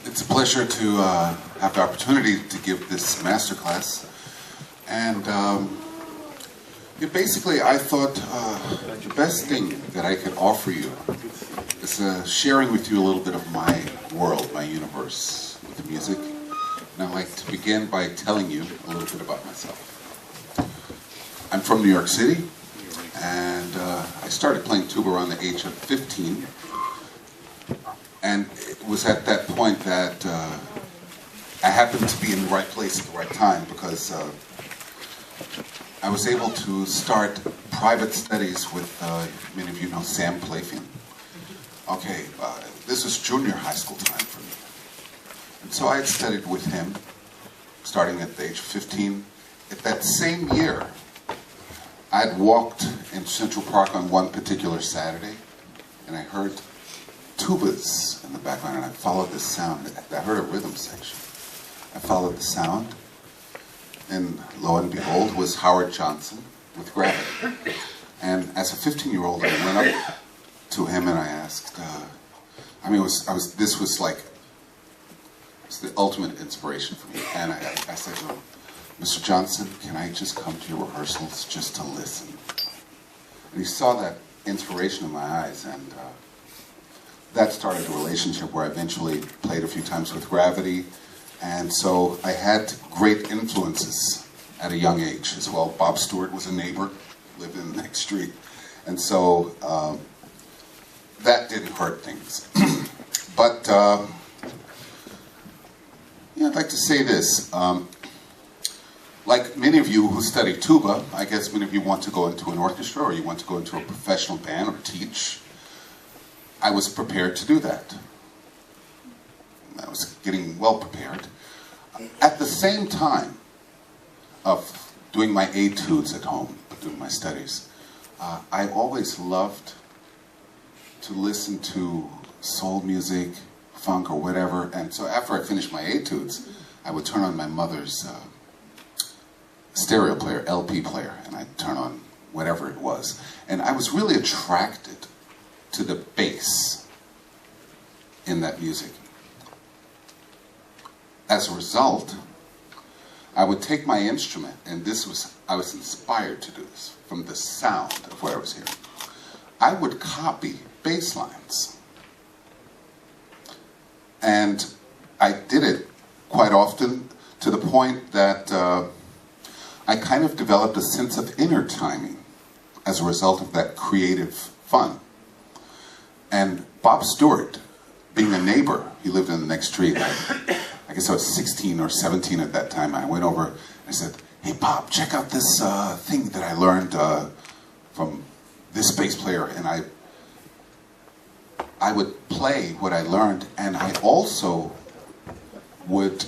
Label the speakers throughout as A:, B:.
A: It's a pleasure to have the opportunity to give this masterclass. And basically, I thought the best thing that I could offer you is sharing with you a little bit of my world, my universe with music. And I'd like to begin by telling you a little bit about myself. I'm from New York City, and I started playing tuba around the age of 15. And it was at that point that I happened to be in the right place at the right time, because I was able to start private studies with, many of you know, Sam Playfield. Okay, this was junior high school time for me. And so I had studied with him, starting at the age of 15. At that same year, I'd walked in Central Park on one particular Saturday, and I heard tubas in the background, and I followed the sound. I heard a rhythm section. I followed the sound, and lo and behold was Howard Johnson with Gravity. And as a 15-year-old, I went up to him and I asked, this was the ultimate inspiration for me. And I said to him, Mr. Johnson, can I just come to your rehearsals just to listen? And he saw that inspiration in my eyes, and that started a relationship where I eventually played a few times with Gravity. And so I had great influences at a young age as well. Bob Stewart was a neighbor, lived in the next street. And so that didn't hurt things. But I'd like to say this. Like many of you who study tuba, I guess many of you want to go into an orchestra, or you want to go into a professional band or teach. I was prepared to do that. I was getting well prepared. At the same time of doing my etudes at home, doing my studies, I always loved to listen to soul music, funk, or whatever. And so after I finished my etudes, I would turn on my mother's stereo player, LP player, and I'd turn on whatever it was. And I was really attracted to the bass in that music. As a result, I would take my instrument, and I was inspired to do this from the sound of what I was hearing. I would copy bass lines. And I did it quite often to the point that I kind of developed a sense of inner timing as a result of that creative fun. And Bob Stewart, being a neighbor, he lived in the next street. I guess I was 16 or 17 at that time. I went over and I said, "Hey Bob, check out this thing that I learned from this bass player." And I would play what I learned, and I also would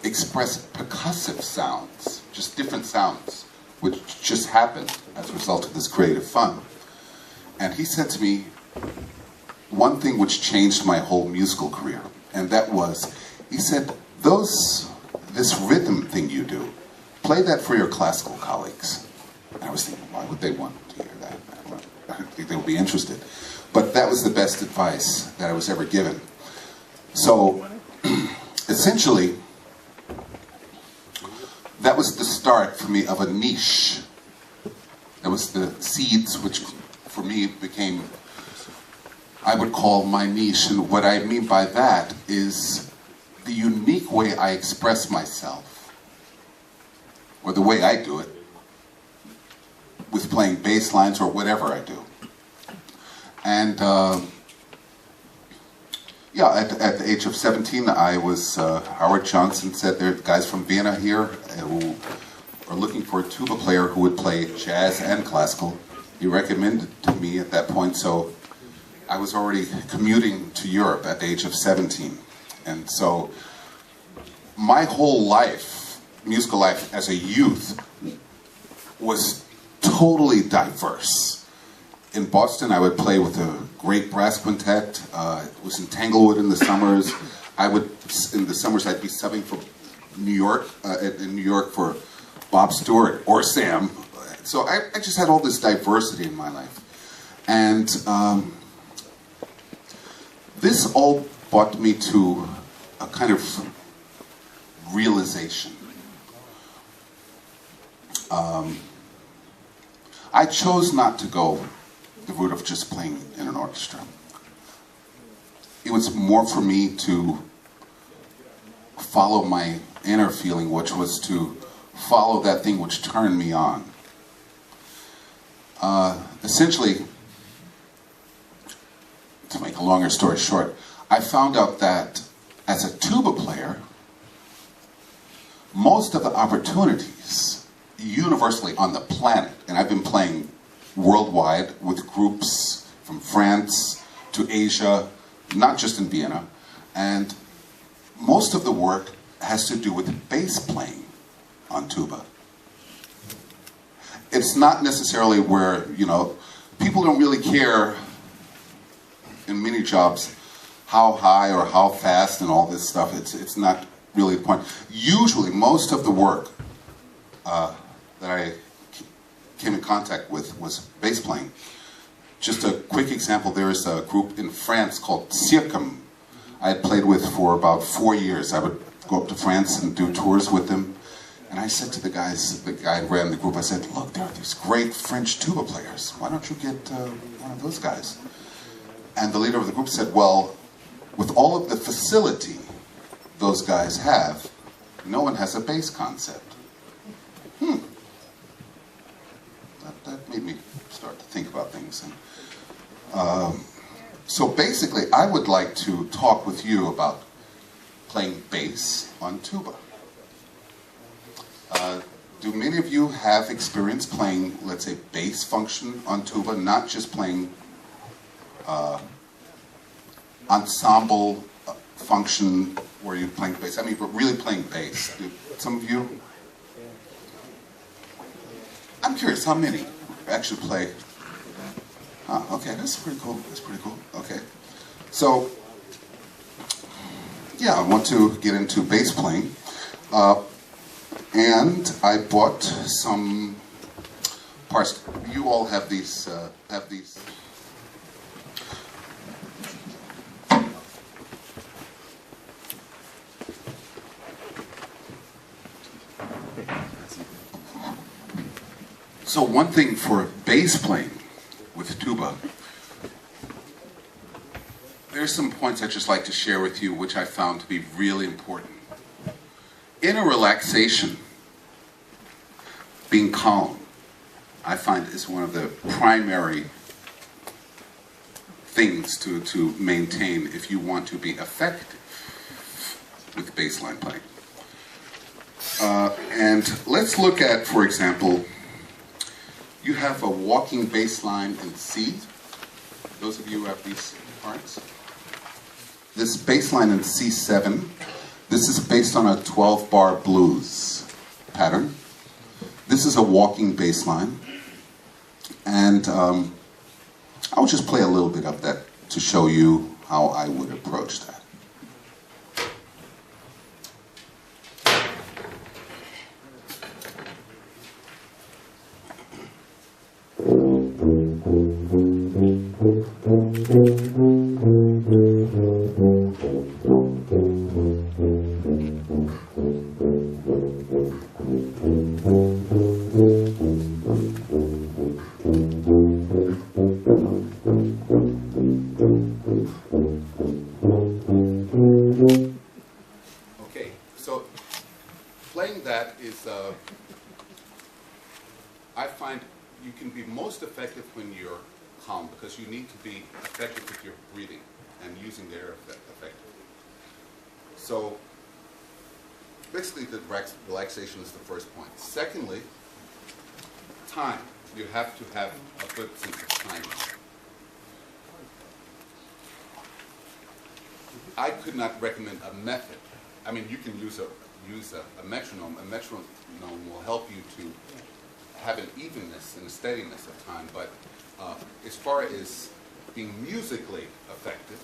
A: express percussive sounds, just different sounds, which just happened as a result of this creative fun. And he said to me one thing which changed my whole musical career, and that was, he said, this rhythm thing you do, play that for your classical colleagues. And I was thinking, why would they want to hear that? I don't think they would be interested. But that was the best advice that I was ever given. So, essentially, that was the start for me of a niche. That was the seeds which, for me, became, I would call my niche. And what I mean by that is the unique way I express myself, or the way I do it, with playing bass lines or whatever I do. And at the age of 17, I was, Howard Johnson said, there are guys from Vienna here who are looking for a tuba player who would play jazz and classical. He recommended to me at that point, so I was already commuting to Europe at the age of 17. And so my whole life, musical life as a youth, was totally diverse. In Boston, I would play with a great brass quintet. It was in Tanglewood in the summers. In the summers, I'd be subbing for New York, in New York for Bob Stewart or Sam. So I just had all this diversity in my life. And this all brought me to a kind of realization. I chose not to go the route of just playing in an orchestra. It was more for me to follow my inner feeling, which was to follow that thing which turned me on. Essentially, to make a longer story short, I found out that as a tuba player, most of the opportunities universally on the planet, and I've been playing worldwide with groups from France to Asia, not just in Vienna, and most of the work has to do with bass playing on tuba. It's not necessarily where, you know, people don't really care in many jobs how high or how fast and all this stuff. It's not really the point. Usually, most of the work that I came in contact with was bass playing. Just a quick example, there is a group in France called Circum. I had played with for about 4 years. I would go up to France and do tours with them. And I said to the guy who ran the group, I said, look, there are these great French tuba players. Why don't you get one of those guys? And the leader of the group said, well, with all of the facility those guys have, no one has a bass concept. That made me start to think about things. And, so basically, I would like to talk with you about playing bass on tuba. Do many of you have experience playing, let's say, bass function on tuba, not just playing ensemble function where you're playing bass? I mean, but really playing bass. Do some of you? I'm curious, how many actually play? Oh, okay, that's pretty cool. That's pretty cool. Okay. So, yeah, I want to get into bass playing. And I bought some parts. You all have these. So one thing for bass playing with tuba, there's some points I'd just like to share with you which I found to be really important. Inner relaxation, being calm, I find is one of the primary things to maintain if you want to be effective with bassline playing. And let's look at, for example, you have a walking bass line in C. Those of you who have these parts. This bass line in C7, this is based on a 12-bar blues pattern. This is a walking bass line. And I'll just play a little bit of that to show you how I would approach that. Okay, so playing that is, I find you can be most effective when you're calm, because you need to be effective with your breathing and using the air effectively. So basically the relaxation is the first point. Secondly, time. You have to have a good sense of timing. I could not recommend a method. I mean, you can use a metronome. A metronome will help you to have an evenness and a steadiness of time, but as far as being musically effective,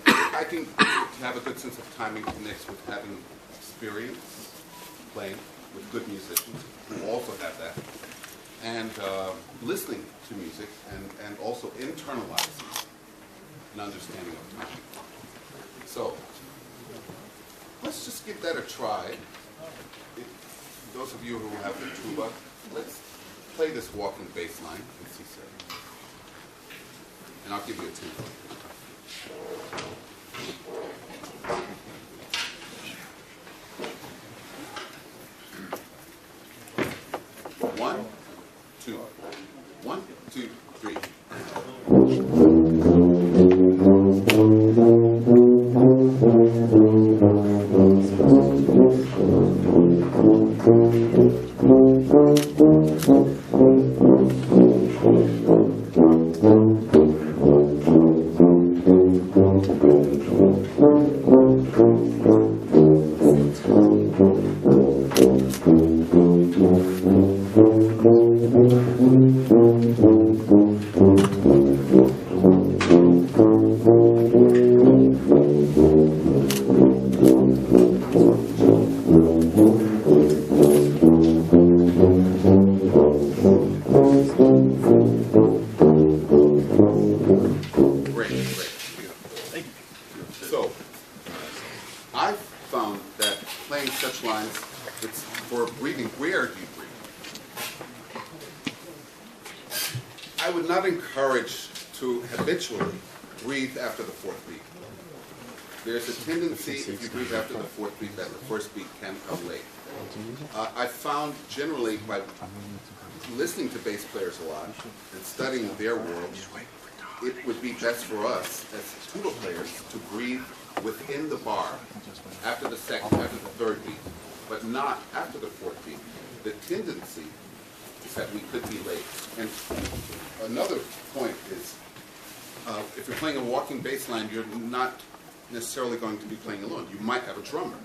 A: I think to have a good sense of timing connects with having experience playing with good musicians who also have that, and listening to music, and also internalizing an understanding of timing. So, let's just give that a try. Those of you who have the tuba, let's play this walking bass line in C7. And I'll give you a tempo. 1, 2, 1, 2, 3. So, I found that playing such lines, it's for breathing. Where do you breathe? I would not encourage to habitually breathe after the fourth beat. There's a tendency, if you breathe after the fourth beat, that the first beat can come late. I found generally by listening to bass players a lot and studying their world, it would be best for us as tuba players to breathe within the bar after the second, after the third beat, but not after the fourth beat. The tendency is that we could be late. And another point is, if you're playing a walking bass line, you're not necessarily going to be playing alone. You might have a drummer.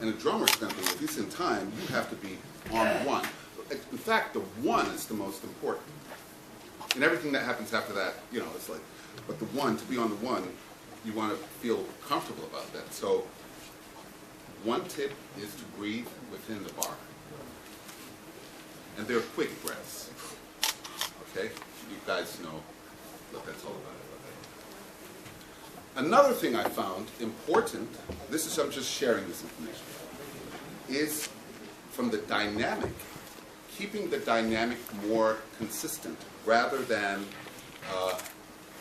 A: And a drummer is going to be, at least in time, you have to be on one. In fact, the one is the most important. And everything that happens after that, you know, it's like, but the one, to be on the one, you want to feel comfortable about that. So, one tip is to breathe within the bar. And they're quick breaths. Okay? You guys know what that's all about. Another thing I found important, this is, I'm just sharing this information, is from the dynamic, keeping the dynamic more consistent rather than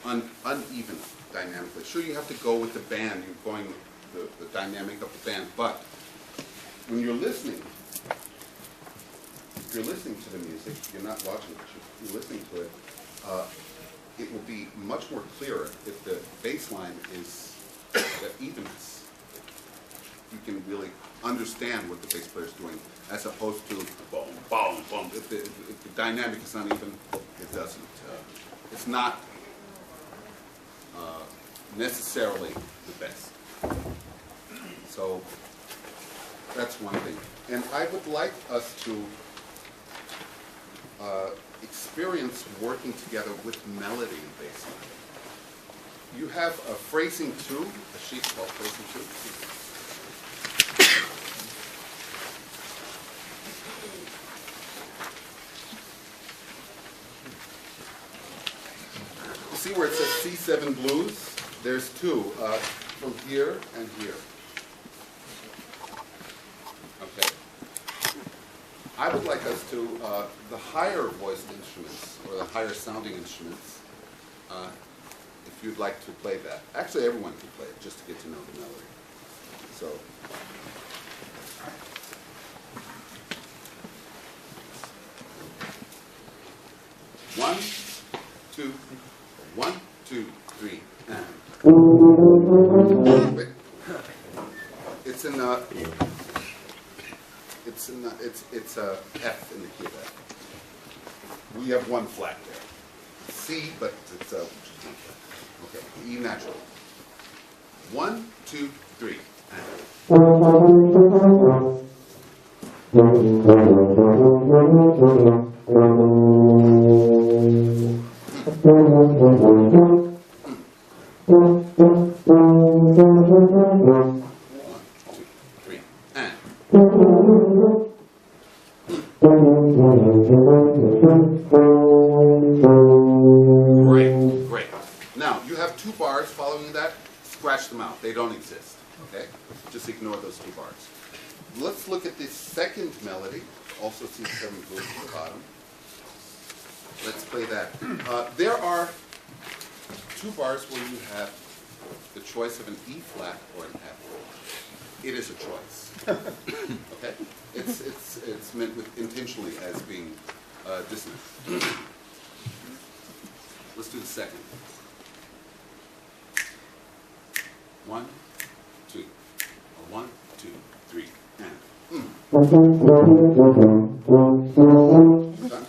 A: uneven dynamically. Sure, you have to go with the band, you're going the dynamic of the band, but when you're listening, if you're listening to the music, you're not watching it, you're listening to it, it will be much more clearer if the bass line is the evenness. You can really understand what the bass player is doing, as opposed to boom, boom, boom. If the dynamic is uneven, it doesn't. It's not necessarily the best. So that's one thing. And I would like us to experience working together with melody in bass line. You have a phrasing 2, a sheet called phrasing 2. You see where it says C7 blues? There's 2, from here and here. Okay. I would like us to, the higher voiced instruments, or the higher sounding instruments, if you'd like to play that. Actually, everyone can play it, just to get to know the melody. So. One, two, 1, 2, 3, and. Wait. It's in it's a F in the key of F. We have one flat there. C, but it's a okay. E natural. 1, 2, 3, and. Great, great. Now, you have 2 bars following that. scratch them out. They don't exist. Okay? Just ignore those two bars. Let's look at the second melody, also C7 blues at the bottom. Let's play that. There are two bars where you have the choice of an E flat or an F. It is a choice. Okay? It's meant intentionally as being dissonant. Let's do the second. 1, 2, or 1, 2, 3, and. Done.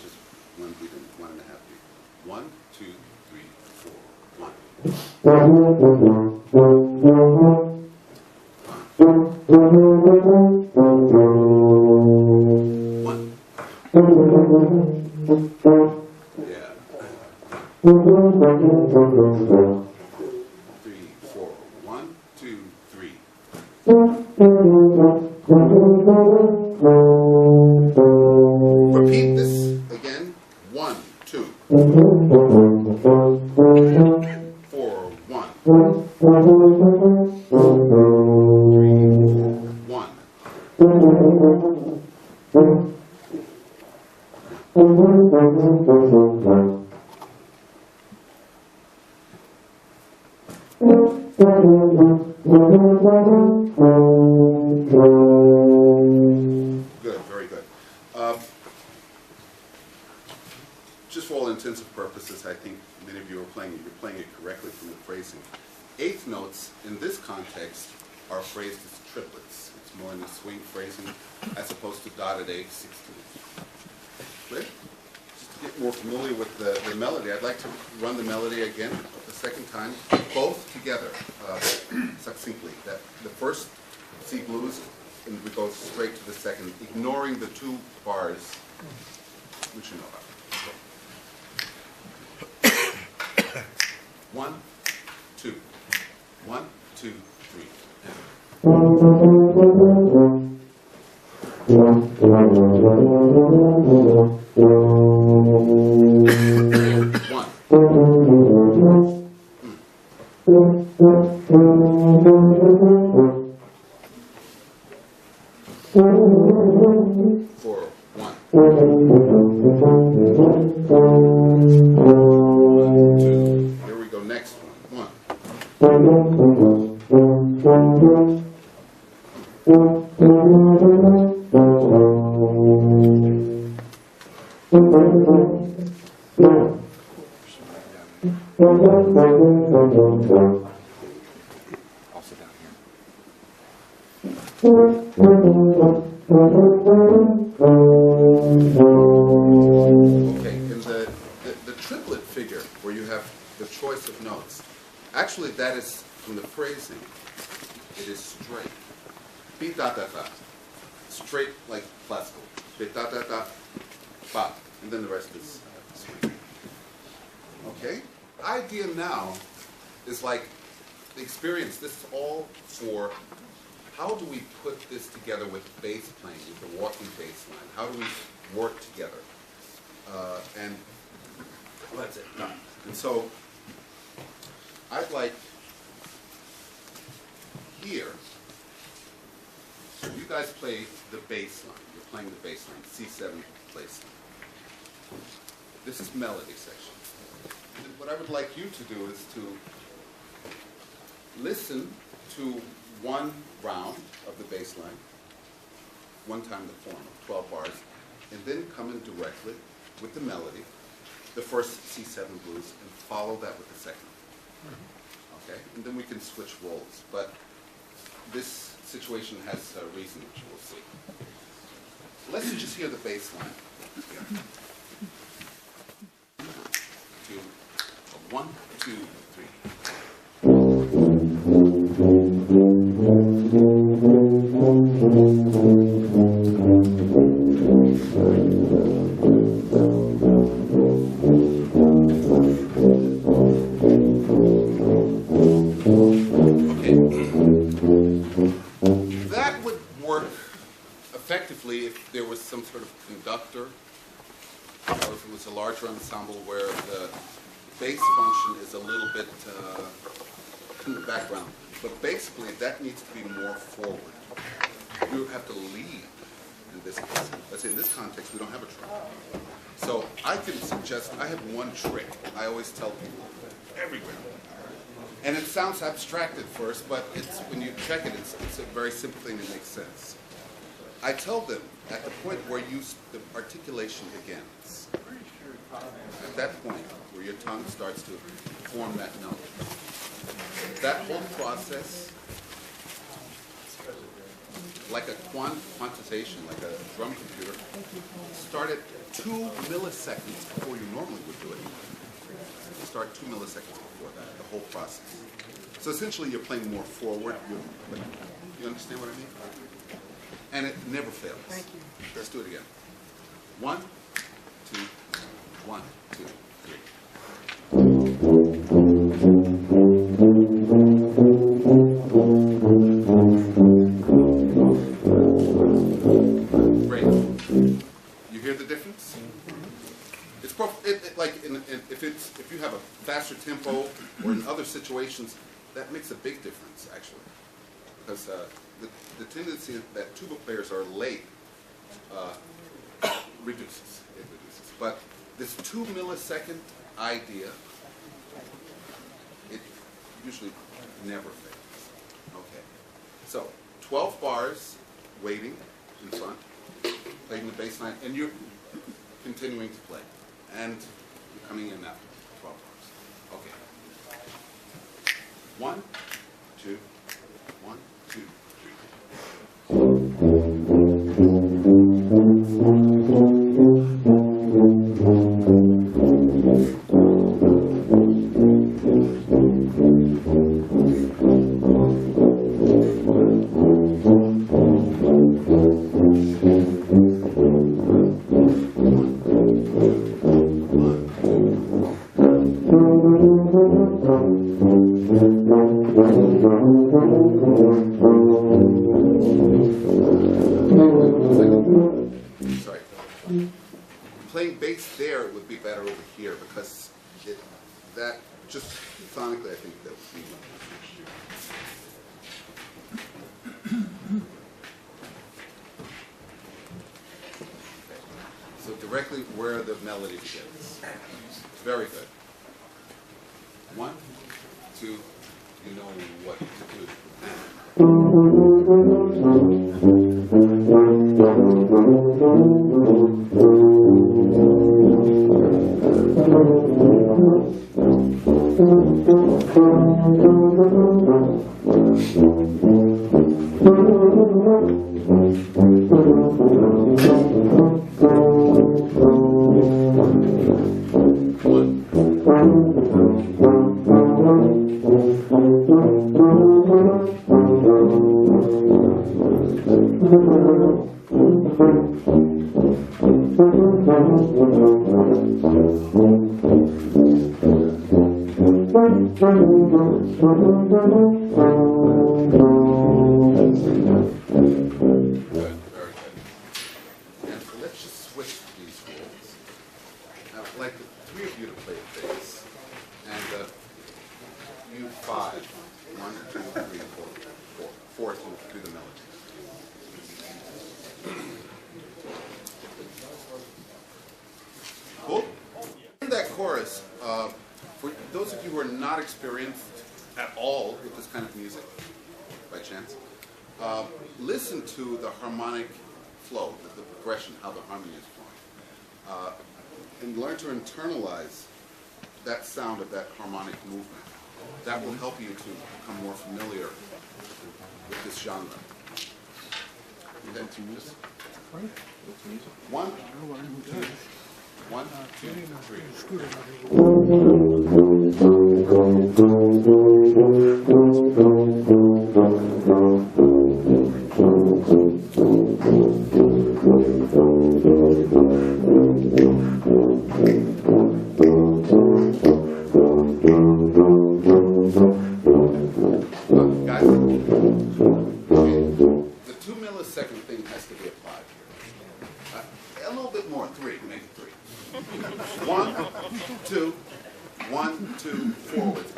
A: Just one beat and 1.5 beat. 1, 2, 3, 4, 1. 1. Yeah. 3, 4. 1, 2, 3. Repeat this again. 1, 2. 4, 1. 3, 1. Good, very good. Just for all intents and purposes, I think many of you are playing it correctly from the phrasing. Eighth notes in this context are phrased as triplets. It's more in the swing phrasing as opposed to dotted eighths, 16ths. Clear? Just to get more familiar with the melody, I'd like to run the melody again the second time, both together, succinctly. That the first C blues, and we go straight to the second, ignoring the two bars, which you know about. 1, 2, 1, 2, 3. 4, 1. 2. Here we go. Next one. 1. Also down here. Okay, in the triplet figure where you have the choice of notes, actually that is, from the phrasing, it is straight. Beat da da da. Straight like classical. Beat da da da. Ba. And then the rest is swing. Okay? Idea now is like the experience. This is all for how do we put this together with bass playing, with the walking bass line? How do we work together? And well, that's it. Done. And so I'd like here, so you guys play the bass line. You're playing the bass line, C7 bass line. This is melody section. And what I would like you to do is to listen to one round of the bass line, one time the form, 12 bars, and then come in directly with the melody, the first C7 blues, and follow that with the second. Okay? And then we can switch roles. But this situation has a reason, which we'll see. Let's just hear the bass line. Yeah. 1, 2, 3. That would work effectively if there was some sort of conductor, or if it was a larger ensemble where the bass function is a little bit in the background. But basically, that needs to be more forward. You have to lead in this case. Let's say in this context, we don't have a trick. So I can suggest, I have one trick I always tell people everywhere. And it sounds abstract at first, but it's when you check it, it's a very simple thing that makes sense. I tell them at the point where the articulation begins, at that point where your tongue starts to form that note. That whole process, like a quantization, like a drum computer, started 2 milliseconds before you normally would do it. You start 2 milliseconds before that, the whole process. So essentially you're playing more forward. You understand what I mean? And it never fails.
B: Thank you.
A: Let's do it again. 1, 2, 1, 2, 3. Great. You hear the difference? It's like if you have a faster tempo or in other situations, that makes a big difference actually, because the tendency that tuba players are late reduces. It reduces. But this 2 millisecond idea, it usually never fails. Okay. So 12 bars waiting in front, playing the bass line, and you're continuing to play. And you're coming in after 12 bars. Okay. 1, 2, 1, 2, Sorry. Playing bass there would be better over here because that just sonically I think that would be. Okay. So directly where the melody begins. Very good. 1, 2, you know what to do. For those of you who are not experienced at all with this kind of music, by chance, listen to the harmonic flow, the progression, how the harmony is flowing, and learn to internalize that sound of that harmonic movement. That will help you to become more familiar with this genre. What's your music? What's your music? 1, 2, 1, 2, 3. Guys, the 2 millisecond thing has to be applied here. A little bit more, 3, maybe 3. 1, 2, 1, 2, forwards.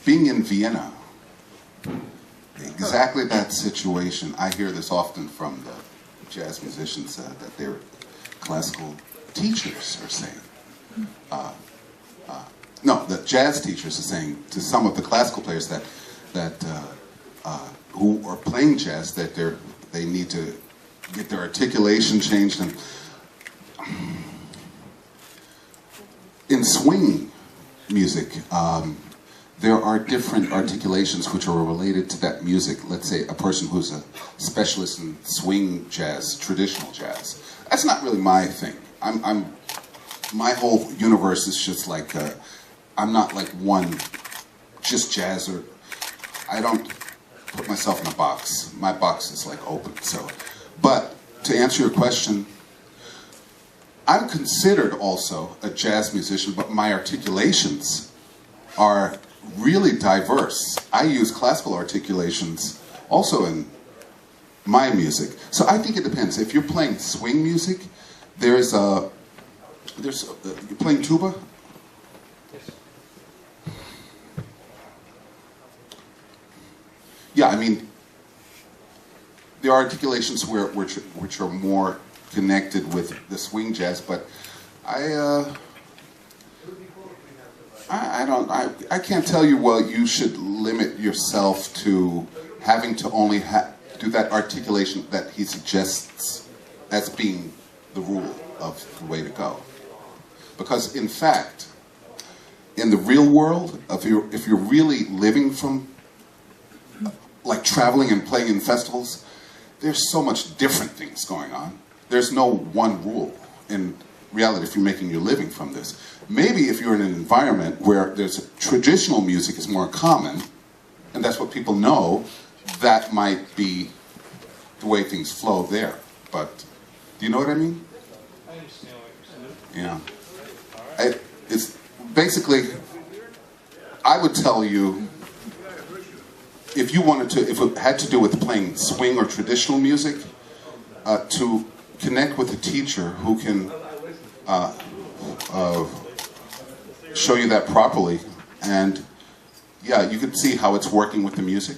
A: Being in Vienna, exactly that situation, I hear this often from the jazz musicians that their classical teachers are saying. No, the jazz teachers are saying to some of the classical players that who are playing jazz that they need to get their articulation changed. And in swing music, there are different articulations which are related to that music. Let's say a person who's a specialist in swing jazz, traditional jazz. That's not really my thing. My whole universe is just like, I'm not like one, just jazz, or I don't put myself in a box. My box is like open, so. But to answer your question, I'm considered also a jazz musician, but my articulations are really diverse. I use classical articulations also in my music. So I think it depends. If you're playing swing music, you're playing tuba?
B: Yes.
A: Yeah, I mean, there are articulations which are more connected with the swing jazz, but I can't tell you, well, you should limit yourself to having to only do that articulation that he suggests as being the rule of the way to go. Because in fact, in the real world, if you're really living from like traveling and playing in festivals, there's so much different things going on. There's no one rule in reality if you're making your living from this. Maybe if you're in an environment where there's traditional music is more common, and that's what people know, that might be the way things flow there. But do you know what I mean?
B: I understand what you're saying.
A: Yeah. It's basically, I would tell you, if you wanted to, if it had to do with playing swing or traditional music, to connect with a teacher who can show you that properly, and yeah, you could see how it's working with the music,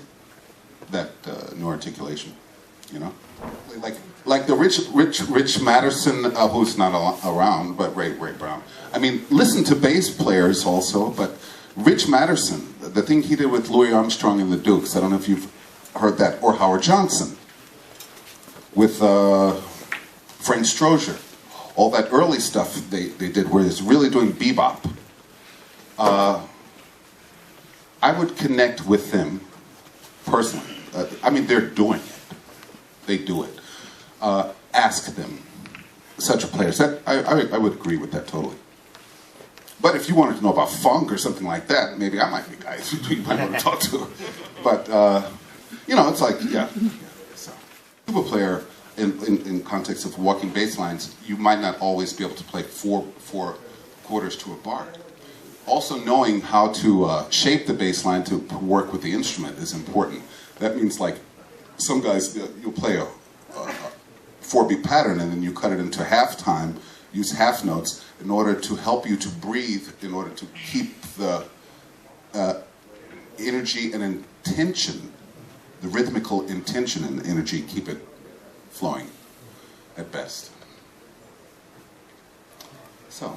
A: that new articulation, you know, like the Rich Madison, who's not around, but Ray Brown. I mean, listen to bass players also, but Rich Madison, the thing he did with Louis Armstrong and the Dukes, I don't know if you've heard that, or Howard Johnson with Frank Strozier. All that early stuff they did where it's really doing bebop. I would connect with them personally. I mean, they're doing it. They do it. Ask them, such players. I would agree with that totally. But if you wanted to know about funk or something like that, maybe I might be a guy you might want to talk to. But, you know, it's like, yeah. So, tuba player, in context of walking bass lines, you might not always be able to play four quarters to a bar. Also knowing how to shape the bass line to work with the instrument is important. That means, like, some guys, you'll play a 4-beat pattern and then you cut it into half time, use half notes in order to help you to breathe, in order to keep the energy and intention, the rhythmical intention and energy, keep it flowing at best. So,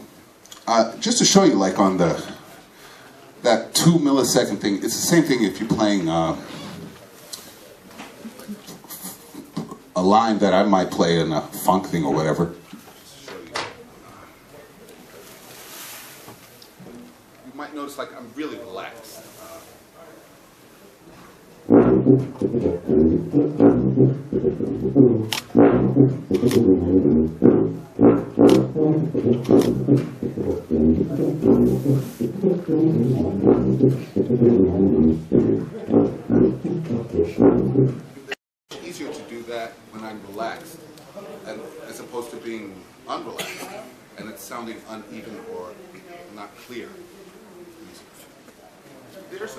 A: just to show you, like on that 2 millisecond thing, it's the same thing if you're playing a line that I might play in a funk thing or whatever. You might notice like I'm really relaxed. Easier to do that when I'm relaxed, and as opposed to being unrelaxed, and it's sounding uneven or not clear. There's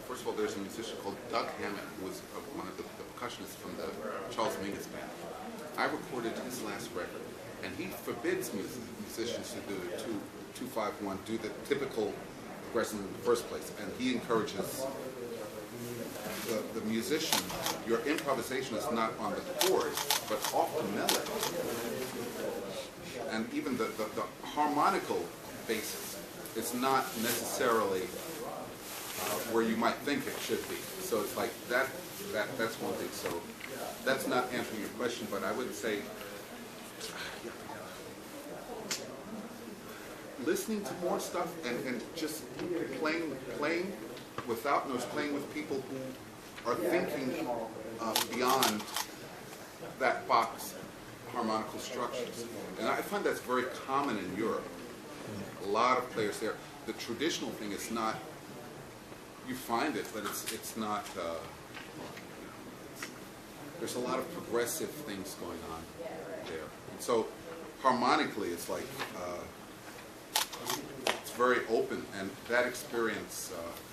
A: first of all, there's a musician called Doug Hammond, who was one of the percussionists from the Charles Mingus Band. I recorded his last record, and he forbids musicians to do the 2-5-1, do the typical progression in the first place, and he encourages the musician. Your improvisation is not on the chords, but off the melody, and even the harmonical basis is not necessarily where you might think it should be. So it's like that's one thing. So that's not answering your question, but I would say listening to more stuff and just playing without notes, playing with people who are thinking beyond that box harmonical structures. And I find that's very common in Europe. A lot of players there. The traditional thing is not, you find it, but it's not, there's a lot of progressive things going on there. And so harmonically it's like, it's very open, and that experience,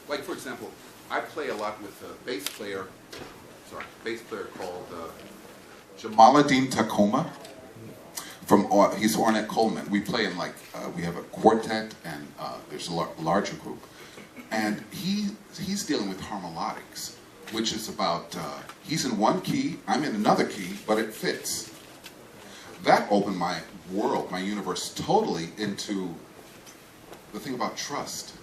A: like for example, I play a lot with a bass player called Jamaluddin Tacoma. He's Ornette Coleman. We play in like, we have a quartet, and there's a larger group. And he's dealing with harmonics, which is about, he's in one key, I'm in another key, but it fits. That opened my world, my universe, totally into the thing about trust.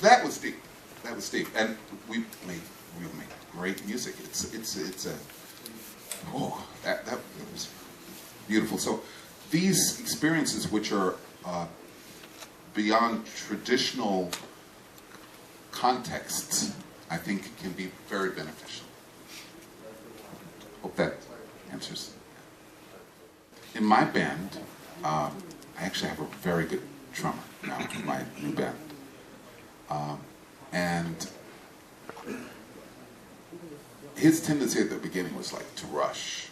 A: That was deep. That was deep. And we make great music. It's a, oh, that was beautiful. So these experiences, which are beyond traditional contexts, I think can be very beneficial. Hope that answers. In my band, I actually have a very good drummer now in my new band. And his tendency at the beginning was like to rush,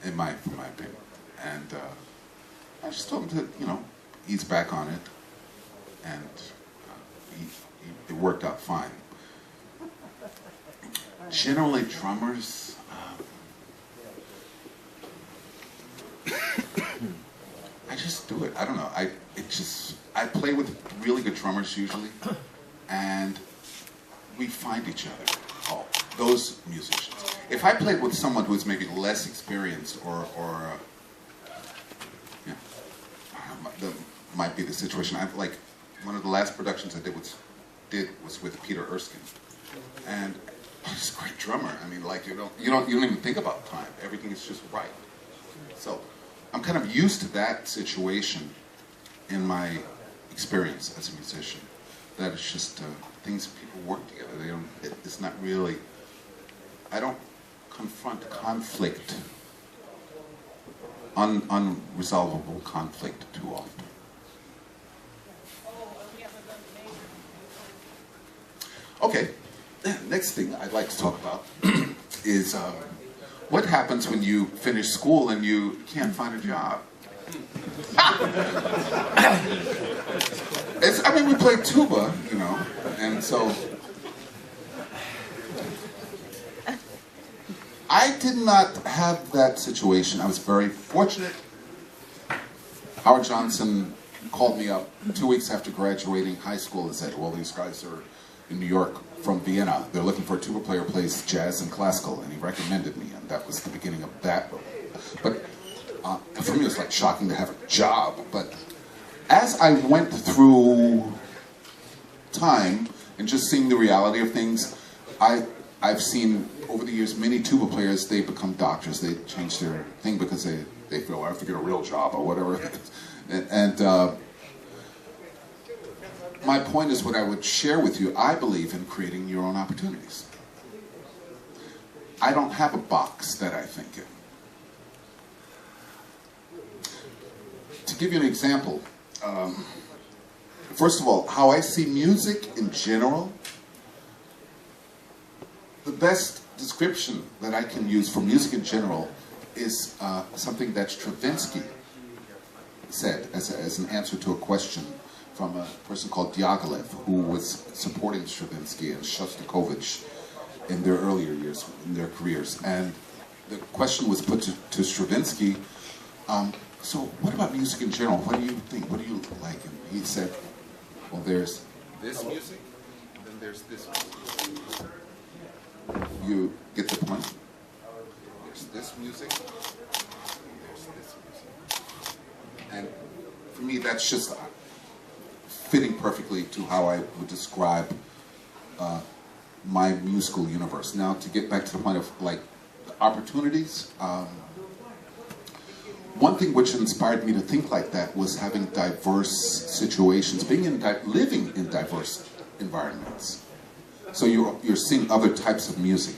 A: for my opinion. And I just told him to, ease back on it, and it worked out fine. Generally, drummers, I just do it. I don't know. I play with really good drummers usually, and we find each other. Oh, those musicians. If I played with someone who's maybe less experienced, or that might be the situation. Like one of the last productions I did was with Peter Erskine, and he's a great drummer. I mean, like you don't even think about time. Everything is just right. So I'm kind of used to that situation in my experience as a musician. That it's just things people work together. They don't. It's not really. I don't confront conflict, unresolvable conflict too often. Okay, next thing I'd like to talk about is what happens when you finish school and you can't find a job. We play tuba, and so I did not have that situation. I was very fortunate. Howard Johnson called me up 2 weeks after graduating high school and said, well, these guys are in New York from Vienna. They're looking for a tuba player who plays jazz and classical, and he recommended me, and that was the beginning of that. But for me, it was like shocking to have a job. But as I went through time and just seeing the reality of things, I've seen over the years many tuba players, they become doctors. They change their thing because they feel I have to get a real job or whatever. And my point is what I would share with you. I believe in creating your own opportunities. I don't have a box that I think in. To give you an example, first of all, how I see music in general, the best description that I can use for music in general is something that Stravinsky said as an answer to a question from a person called Diaghilev, who was supporting Stravinsky and Shostakovich in their earlier years, in their careers. And the question was put to Stravinsky, so what about music in general? What do you think? What do you like? And he said, well, there's this music, and then there's this music. You get the point? There's this music, and there's this music. And for me, that's just fitting perfectly to how I would describe my musical universe. Now, to get back to the point of like opportunities, one thing which inspired me to think like that was having diverse situations, living in diverse environments. So you're seeing other types of music.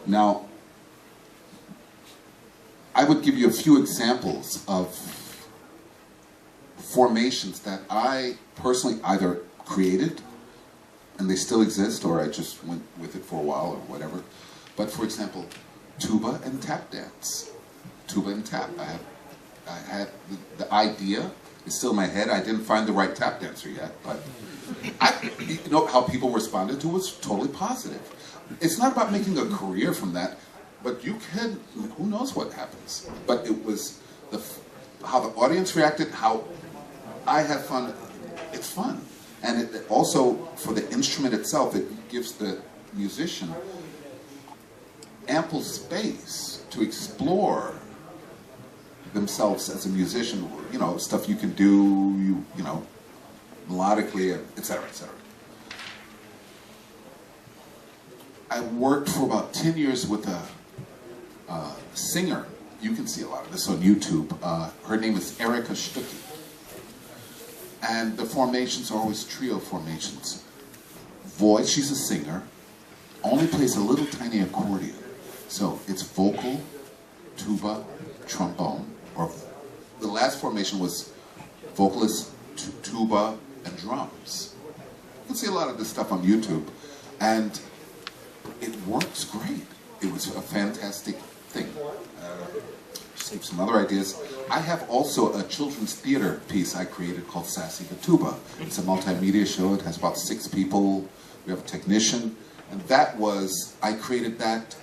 A: Now, I would give you a few examples of formations that I personally either created, and they still exist, or I just went with it for a while or whatever. But for example, tuba and tap dance. Tuba and tap. I had the idea, it's still in my head. I didn't find the right tap dancer yet, but you know how people responded to it was totally positive. It's not about making a career from that, but you can, who knows what happens. But it was how the audience reacted, how I had fun. It's fun. And it also, for the instrument itself, it gives the musician ample space to explore themselves as a musician, you know, stuff you can do, you know, melodically, etc., etc. I worked for about 10 years with a singer. You can see a lot of this on YouTube. Her name is Erika Stuckey. And the formations are always trio formations. Voice, she's a singer, only plays a little tiny accordion. So it's vocal, tuba, trombone, or the last formation was vocalist, tuba, and drums. You can see a lot of this stuff on YouTube, and it works great. It was a fantastic thing. Just give some other ideas. I have also a children's theater piece I created called Sassy the Tuba. It's a multimedia show. It has about 6 people. We have a technician. And that was, I created that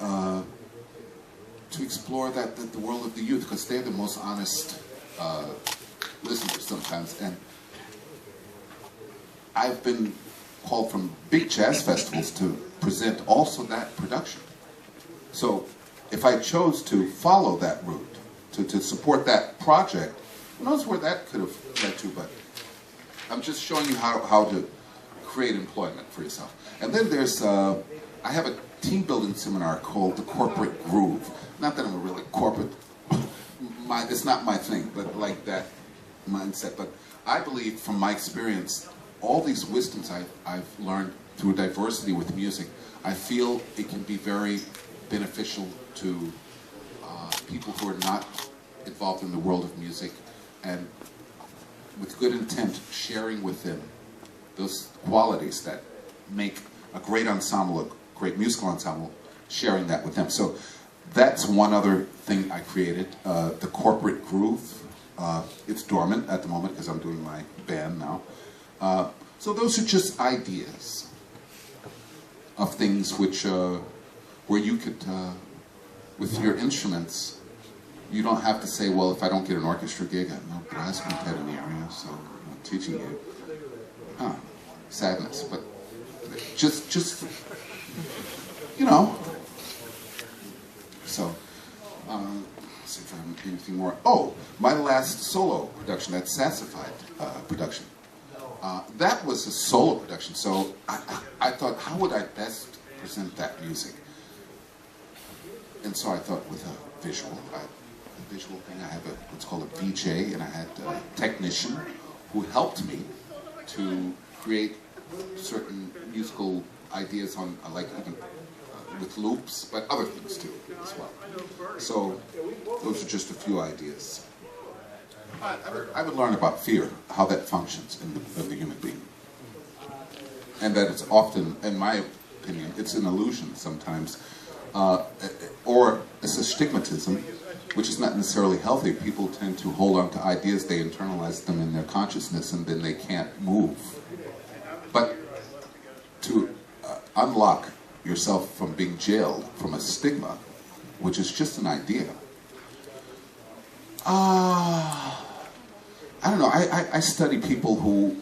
A: to explore the world of the youth, because they're the most honest listeners sometimes. And I've been called from big jazz festivals to present also that production. So if I chose to follow that route, to support that project, who knows where that could have led to, but I'm just showing you how to create employment for yourself. And then there's, I have a team building seminar called The Corporate Groove. Not that I'm a really corporate, it's not my thing, but like that mindset. But I believe from my experience, all these wisdoms I've learned through diversity with music, I feel it can be very beneficial to people who are not involved in the world of music, and with good intent, sharing with them those qualities that make a great ensemble, a great musical ensemble, sharing that with them. So that's one other thing I created, the Corporate Groove. It's dormant at the moment because I'm doing my band now. So those are just ideas of things which, where you could, with your instruments, you don't have to say, well, if I don't get an orchestra gig, I have no brass quintet in the area, so I'm teaching you. Sadness, but just you know. So, let's see if I have anything more. Oh, my last solo production, that Sassified production. That was a solo production, so I thought, how would I best present that music? And so I thought with a visual thing. I have what's called a VJ, and I had a technician who helped me to create certain musical ideas on, like even with loops, but other things too as well. So those are just a few ideas. I would learn about fear, how that functions in the human being, and that it's often, in my opinion, it's an illusion sometimes, or it's a stigmatism, which is not necessarily healthy. People tend to hold on to ideas, they internalize them in their consciousness, and then they can't move. But to unlock yourself from being jailed from a stigma, which is just an idea, I don't know. I study people who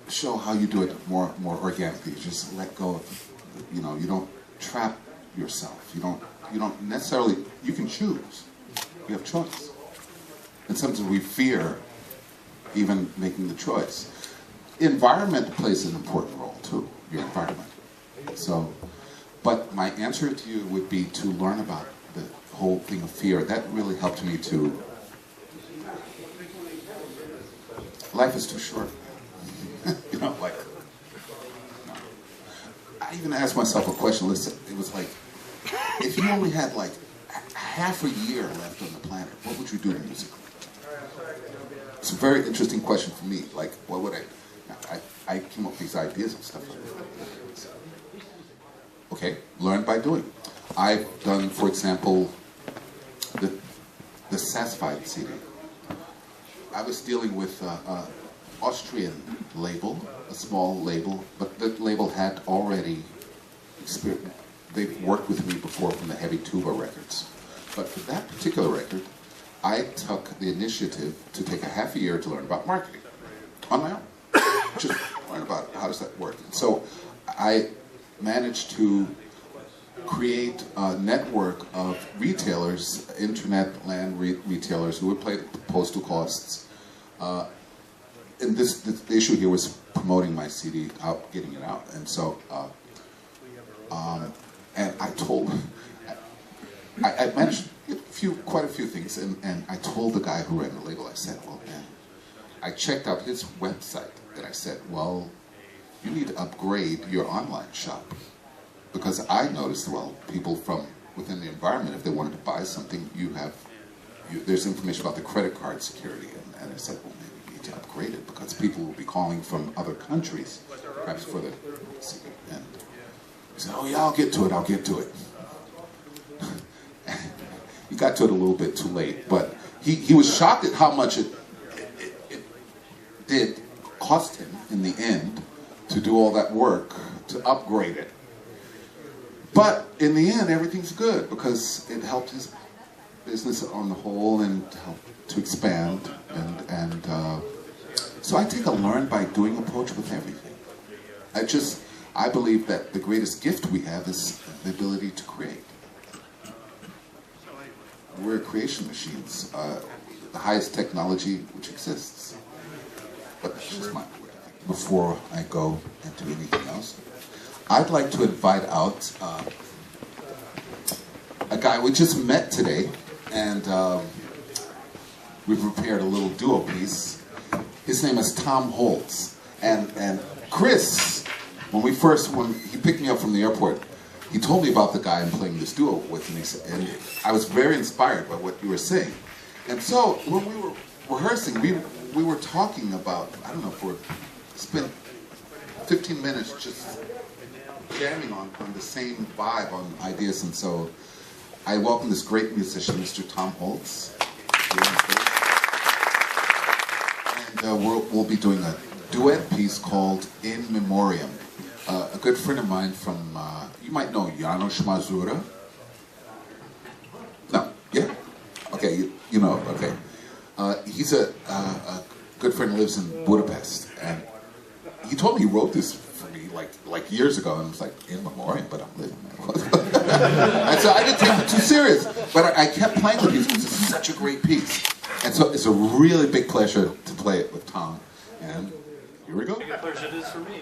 A: show how you do it more organically. You just let go of, you know, you don't trap yourself. You don't necessarily, you can choose. You have choice. And sometimes we fear even making the choice. Environment plays an important role too, your environment. So, but my answer to you would be to learn about the whole thing of fear. That really helped me to, life is too short. You know, like, no. I even asked myself a question. Listen, it was like, if you only had like half a year left on the planet, what would you do musically? It's a very interesting question for me. Like, what would I came up with these ideas and stuff like that. Okay, learn by doing. I've done, for example, the Sassified CD. I was dealing with an Austrian label, a small label, but the label had already they've worked with me before from the heavy Tuba records. But for that particular record, I took the initiative to take a half a year to learn about marketing on my own. Just learn about how does that work. And so I managed to create a network of retailers, internet land retailers who would pay the postal costs. And the issue here was promoting my CD, getting it out. And so, and I told, I managed quite a few things, and I told the guy who ran the label, I said, well, man, I checked out his website, and I said, well, you need to upgrade your online shop. Because I noticed, well, people from within the environment, if they wanted to buy something, there's information about the credit card security. And I said, well, maybe you need to upgrade it, because people will be calling from other countries, perhaps for the CD. And he said, oh yeah, I'll get to it. He got to it a little bit too late, but he was shocked at how much it did cost him in the end to do all that work to upgrade it. But in the end, everything's good because it helped his business on the whole and helped to expand. And so I take a learn by doing approach with everything. I believe that the greatest gift we have is the ability to create. We're creation machines, the highest technology which exists. But that's just my word. Before I go into anything else, I'd like to invite out a guy we just met today, and we prepared a little duo piece. His name is Tom Holtz, and Chris, when he picked me up from the airport, he told me about the guy I'm playing this duo with, and I was very inspired by what you were saying. And so when we were rehearsing, we were talking about, I don't know, spent 15 minutes just jamming on the same vibe on ideas. And so I welcome this great musician, Mr. Tom Holtz. And we'll be doing a duet piece called In Memoriam. A good friend of mine from, you might know Janos Mazura. No, yeah? okay, you know, okay. He's a good friend who lives in Budapest, and he told me he wrote this for me like years ago, and I was like, in memoriam, but I'm living there. And so I didn't take it too serious, but I kept playing the piece because it's such a great piece. And so it's a really big pleasure to play it with Tom. And here we go.
B: Big a pleasure it is for me.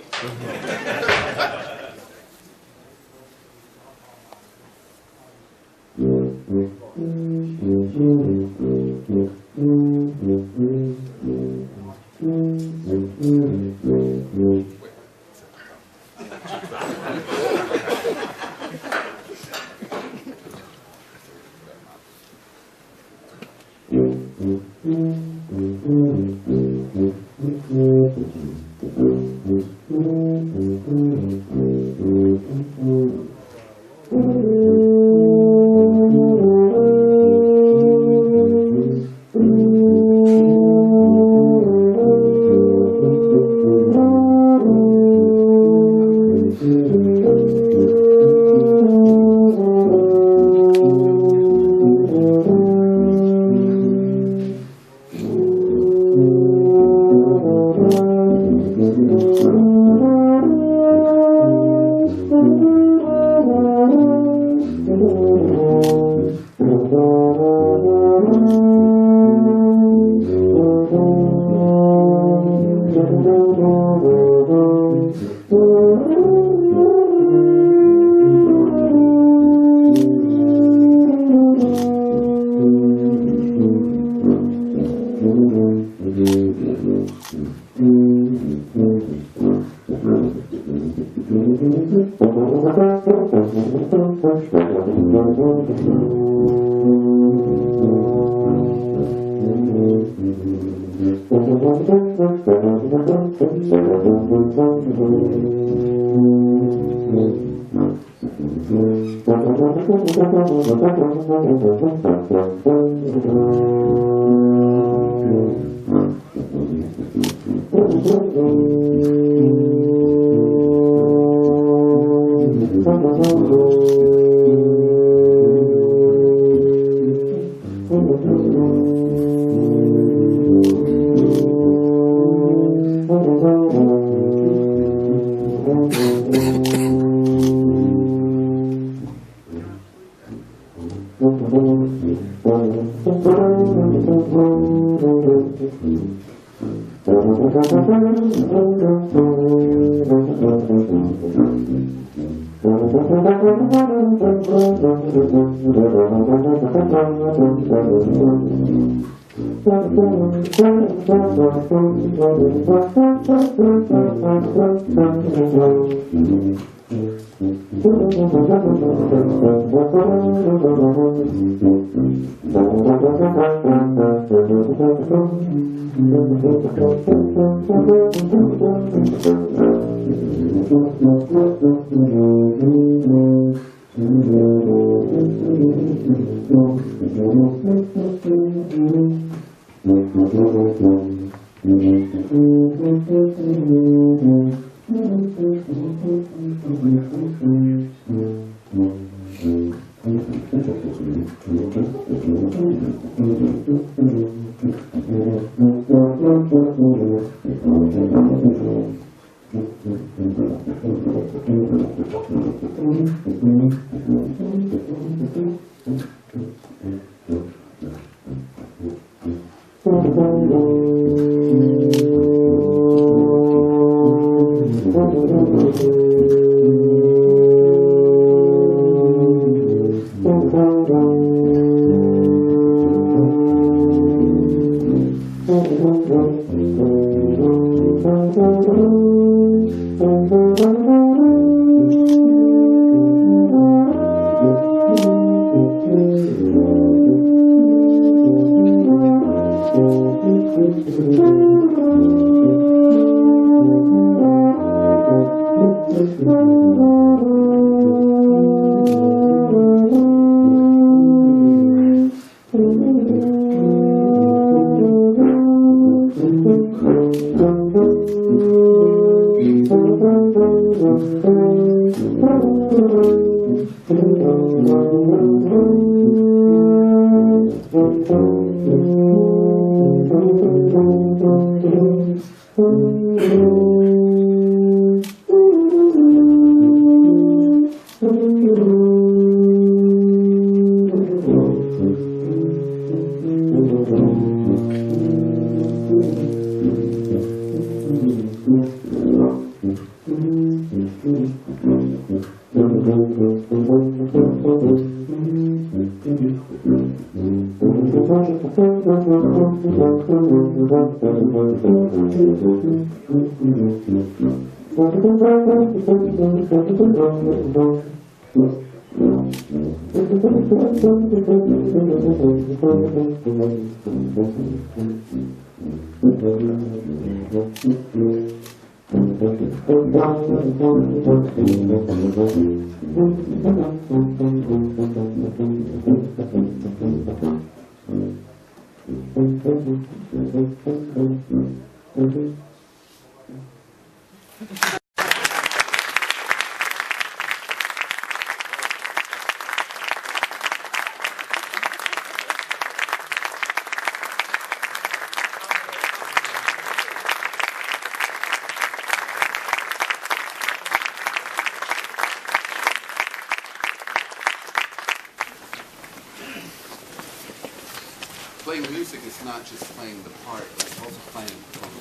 A: Playing music is not just playing the part, but it's also playing from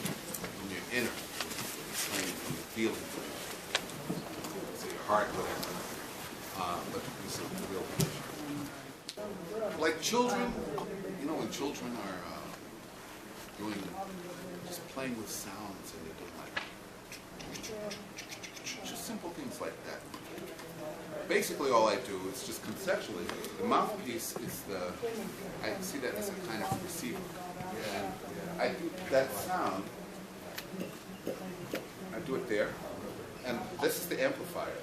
A: your inner. It's playing from the feeling. So your heart, whatever. But it's a real pleasure. Like children, you know, when children are just playing with sounds and they're doing like, just simple things like that. Basically all I do is just conceptually, the mouthpiece is I see that as a kind of receiver. And I do that sound, I do it there, and this is the amplifier.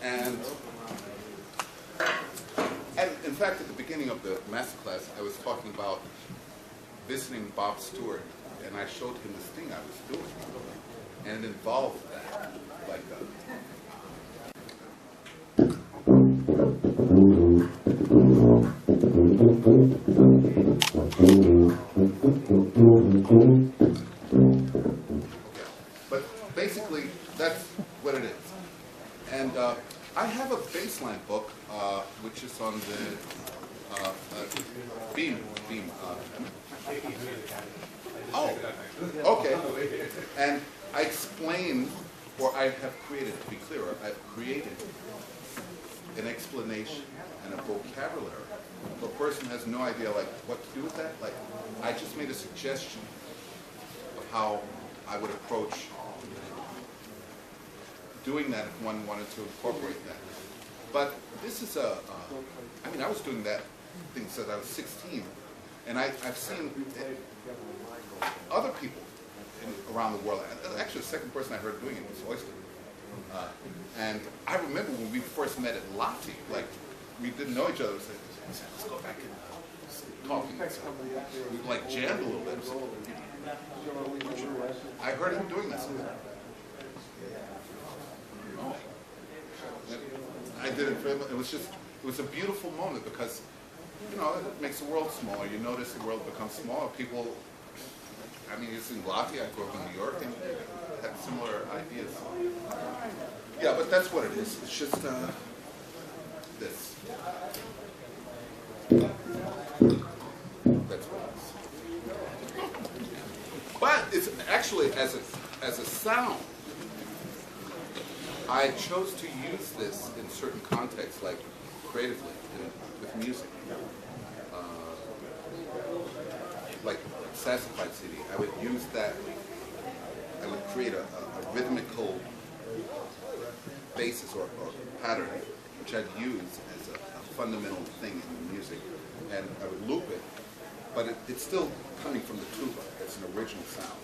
A: And in fact, at the beginning of the masterclass, I was talking about visiting Bob Stewart, and I showed him this thing I was doing, and it involved that, like but basically, that's what it is. And I have a baseline book, which is on the Beam. Oh, okay. And I explain, or I have created, to be clearer, I've created an explanation and a vocabulary. If a person has no idea, like, what to do with that, like, I just made a suggestion of how I would approach doing that if one wanted to incorporate that. But this is I mean, I was doing that thing since I was 16, and I've seen other people around the world. Actually, the second person I heard doing it was Oyster. And I remember when we first met at Lati, like, we didn't know each other. So let's go back and talking. So we like jammed a little bit. So, I heard him doing this. Oh. I did it for him. It was a beautiful moment because, you know, it makes the world smaller. You notice the world becomes smaller. People, I mean, it's in Lati. I grew up in New York and had similar ideas. Yeah, but that's what it is. It's just this. That's what it is. But it's actually, as a sound, I chose to use this in certain contexts, like creatively, with music. Like Sassified CD, I would use that, I would create a rhythmical basis or pattern, which I'd use as a fundamental thing in the music, and I would loop it, but it's still coming from the tuba. It's an original sound.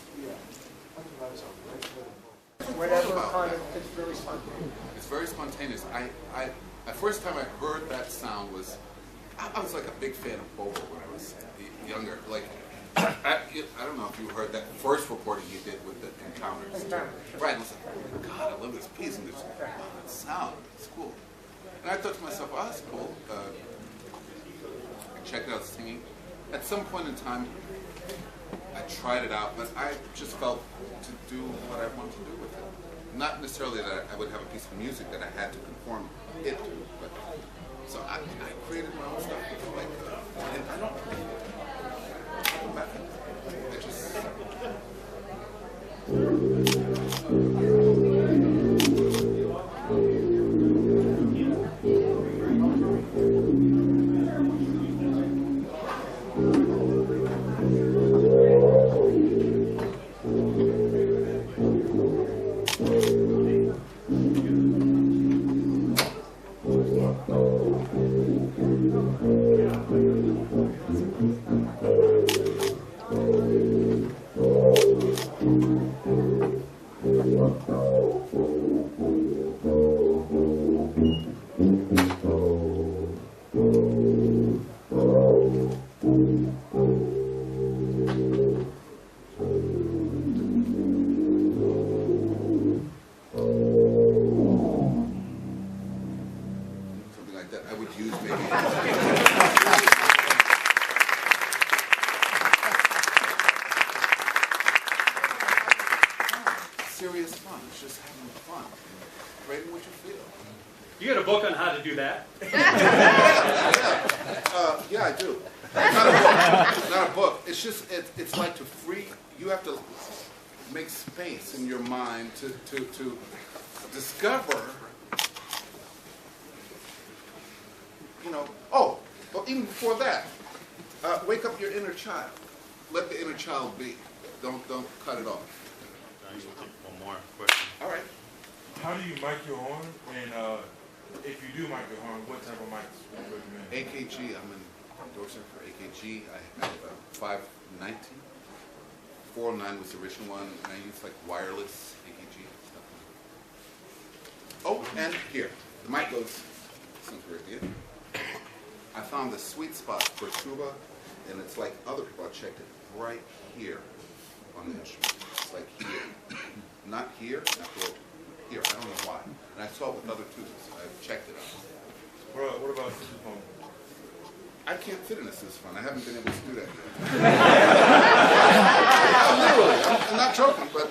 C: Whatever kind of, it's very spontaneous.
A: It's very spontaneous. The first time I heard that sound was, I was like a big fan of Bobo when I was younger. Like, I don't know if you heard that first recording he did with the Encounters. Right, I was like, oh my God, I love this piece and this sound, it's cool. And I thought to myself, oh, that's cool. checked out singing. At some point in time, I tried it out, but I just felt to do what I wanted to do with it. Not necessarily that I would have a piece of music that I had to conform it to, but so I created my own stuff. Like, and I don't. I just. Something like that I would use maybe. Serious fun. It's just having fun. Writing what you feel.
B: You got a book on how to do that?
A: Yeah, I do. Not a book. It's just, it's like to free, you have to make space in your mind to discover, you know, oh, well, even before that, wake up your inner child. Let the inner child be. Don't cut it off.
D: I will take one more question.
A: All right.
E: How do you mic your horn? And if you do mic your horn, what type of mics would you recommend?
A: AKG, I'm an endorser for AKG. I have a 590. 409 was the original one, and I use like wireless AKG stuff. Oh, and here, the mic goes, since we're here. I found the sweet spot for tuba, and it's like other people, I checked it right here on the instrument. It's like here. Not here, not here. I don't know why. And I saw it with other tubas. I've checked it out.
E: What about sousaphone?
A: I can't fit in a sousaphone. I haven't been able to do that yet. Literally, I'm not joking, but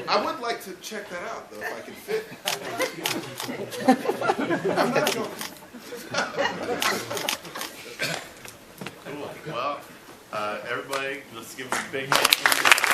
A: I would like to check that out, though, if I can fit. I'm not joking.
D: Cool. Well, everybody, let's give them a big hand.